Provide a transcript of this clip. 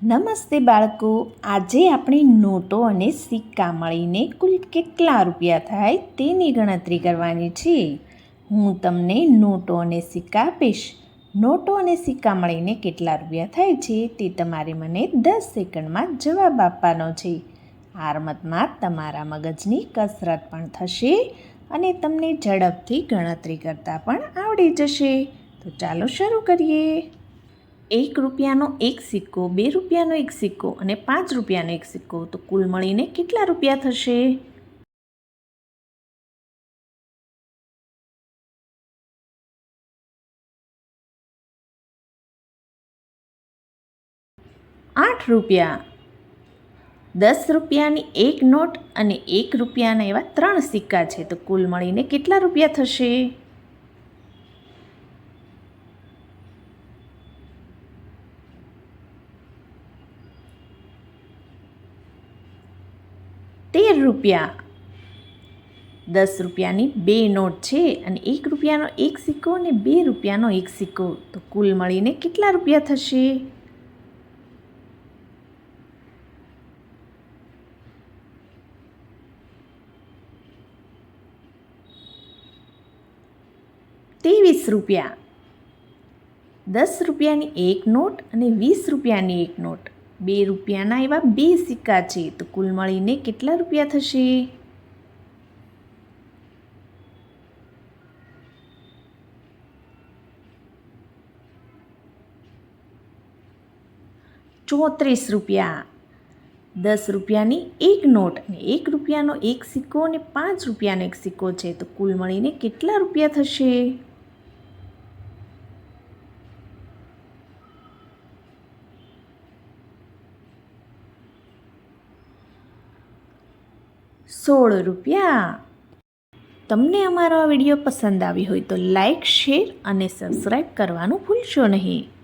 નમસ્તે બાળકો, આજે આપણે નોટો અને સિક્કા મળીને કુલ કેટલા રૂપિયા થાય તેની ગણતરી કરવાની છે. હું તમને નોટો અને સિક્કા આપીશ. નોટો અને સિક્કા મળીને કેટલા રૂપિયા થાય છે તે તમારે મને 10 સેકન્ડમાં જવાબ આપવાનો છે. આ રમતમાં તમારા મગજની કસરત પણ થશે અને તમને ઝડપથી ગણતરી કરતાં પણ આવડી જશે. તો ચાલો શરૂ કરીએ. 1 રૂપિયાનો એક સિક્કો, 2 રૂપિયાનો એક સિક્કો અને 5 રૂપિયાનો એક સિક્કો, તો કુલ મળીને કેટલા રૂપિયા થશે? ₹8. 10 રૂપિયાની એક નોટ અને 1 રૂપિયાના એવા 3 સિક્કા છે, તો કુલ મળીને કેટલા રૂપિયા થશે? ₹13. 10 રૂપિયાની 2 નોટ છે અને 1 રૂપિયાનો એક સિક્કો અને 2 રૂપિયાનો એક સિક્કો, તો કુલ મળીને કેટલા રૂપિયા થશે? ₹23. 10 રૂપિયાની એક નોટ અને 20 રૂપિયાની એક નોટ, 2 રૂપિયાના એવા 2 સિક્કા છે, તો કુલ મળીને કેટલા રૂપિયા થશે? ₹34. 10 રૂપિયાની એક નોટ અને 1 રૂપિયાનો એક સિક્કો અને 5 રૂપિયાનો એક સિક્કો છે, તો કુલ મળીને કેટલા રૂપિયા થશે? ₹16. તમને અમારો આ વિડીયો પસંદ આવ્યો હોય તો લાઈક, શેર અને સબસ્ક્રાઈબ કરવાનું ભૂલશો નહીં.